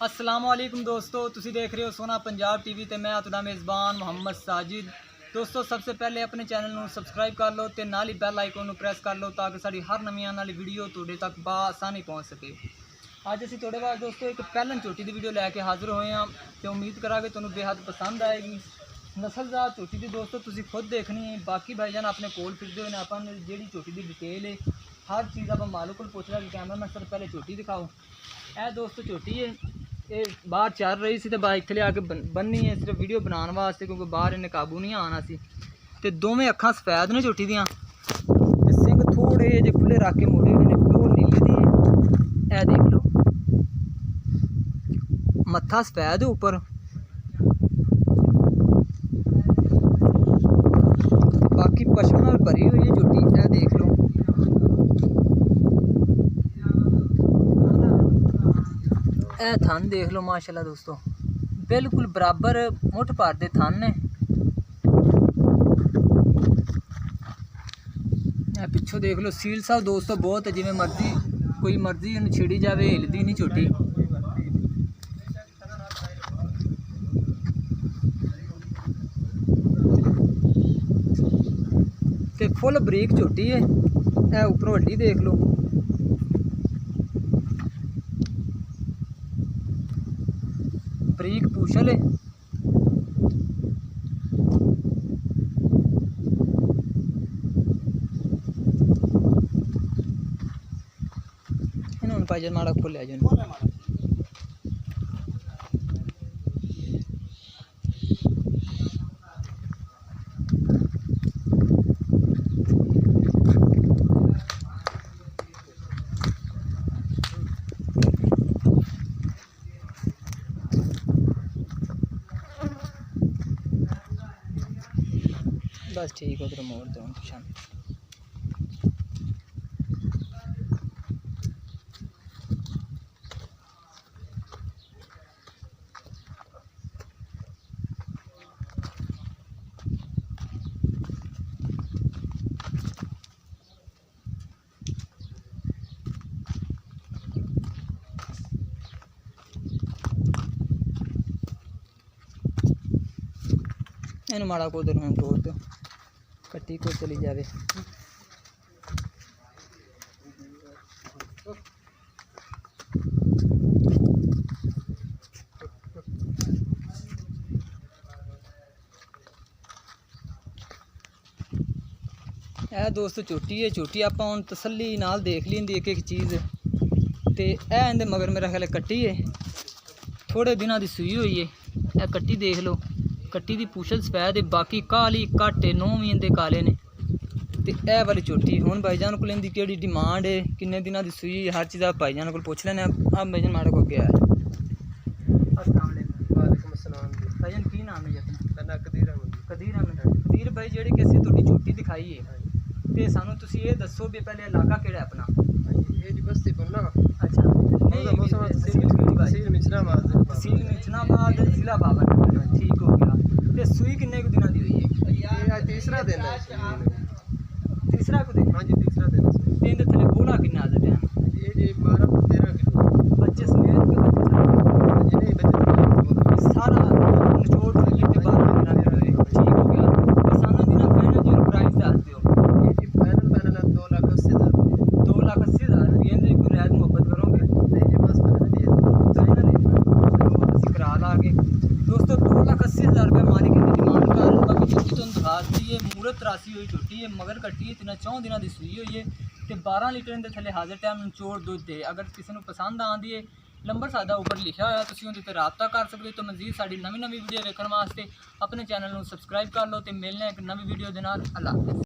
अस्सलाम वालेकुम दोस्तों, तुसी देख रहे हो सोना पंजाब टीवी ते मैं तुहाडा मेज़बान मोहम्मद साजिद। दोस्तों सबसे पहले अपने चैनल ਨੂੰ सब्सक्राइब कर लो तो नाल ही बैल आइकन ਨੂੰ प्रेस कर लो ताकि साड़ी हर नवी आने वाली वीडियो तुहाडे तक बआसानी पहुँच सके। अज असीं तुहाडे वास्ते दोस्तों एक पहलन झोटी की वीडियो लैके हाजिर होए हैं तो उम्मीद करांगे तुहानूं बेहद पसंद आएगी। नस्लदार झोटी की दोस्तों तुसीं खुद देखनी है, बाकी भाईजान अपने कोल फिरदे होए ने अपन जिहड़ी झोटी की डिटेल है हर चीज़ आप मालूम को पूछ रहा कि कैमरा मैं सर पहले झोटी दिखाओ। यह दोस्तों झोटी है ये बाहर चल रही सी तो बाइक थले आके बन्नी है सिर्फ वीडियो बनाने वास्ते क्योंकि बाहर इन्हें काबू नहीं आना सी। तो दोवें अखां सफैद ने झोटी दियां ते सिंग थोड़े जे खुले रख के मोड़े हुए ने, प्योर नीली दी है। ए देख लो मत्था सफैद है ऊपर, बाकी पशु नाल भरी हुई है झोटी। ए देख लो ए थन देख लो माशाल्लाह दोस्तों, बिल्कुल बराबर मुठ भर दे थन ने। पिछों देख लो सील साहब दोस्तों बहुत है, जिमें मर्जी कोई मर्जी उन्हें छिड़ी जाए हिलदी नहीं झोटी। ते फुल बरीक झोटी है। ए ऊपर हड्डी देख लो, बरीक पूछल है। इन्होंने पाइजन माड़ा खोल लिया जो बस ठीक उधर मोड़ दो शाम। इन माड़ा को उधर हम तोड़ दो, कट्टी को चली जावे। यह दोस्तों झोटी है, झोटी आप हुण तसल्ली नाल देख लींदी एक एक चीज़। तो यह इहदे मगर मेरा ख्याल कट्टी है, थोड़े दिनों की सूई हुई है। यह कट्टी देख लो, कट्टी की पूछल सफैद है, बाकी काली घट है, नौ भी इनके काले ने। तो यह वाली झोटी हुण भाईजान को इनकी केड़ी डिमांड है, किन्ने दिनों की सूई, हर चीज़ आप भाईजान को पूछ लेने। आप भाईजान माड़े को क्या है। अस्सलाम भाईजान की नाम है अपना? कदीर अहमद। कदीर भाई जी कैसी तुहाडी झोटी दिखाई है तो सानू तुसी ये दसो भी पहले इलाका केड़ा है अपना? बस्ती पन्ना। अच्छा तहसील मिचनाबाद जिला बाबरपुर, ठीक हो गया। तो सूई किन्ने को दिनों की हुई है? तीसरा दिन है। तीसरा को दिन? हाँ जी तीसरा दिन है। तो इनके थले बोला किन्ना आ जाते हैं? ये जी 12-13 किलो बच्चे समेत के बच्चे जी नहीं बच्चे सारा निचोड़ ये ते 12 दिनों के रहे, ठीक हो गया। तो सानू दिना फाइनल जो प्राइस दस दियो। ये जी फाइनल 2,80,000 2,80,000 रुपये इनकी कोई रियायत मोहब्बत करोगे? नहीं जी बस फाइनल है करा लागे दोस्तों। 2,80,000 रुपये मालिक की डिमांड कर। बाकी झोटी तुम दिखा दी है, मूरत रासी हुई झोटी है, मगर कट्टी है, 3 दिनों की सूई हुई है। तो 12 लीटर इनके थले हाजिर टाइम निचोड़ दुध दे। अगर किसी को पसंद आती है नंबर सादा ऊपर लिखा होया, तुसीं उहदे ते रबता कर सकते हो। तो मजीद साड़ी नवी वीडियो देखने वास्ते अपने चैनल को सबसक्राइब कर लो। तो मिलने एक नवी वीडियो दे नाल। अल्लाह हाफ़िज़।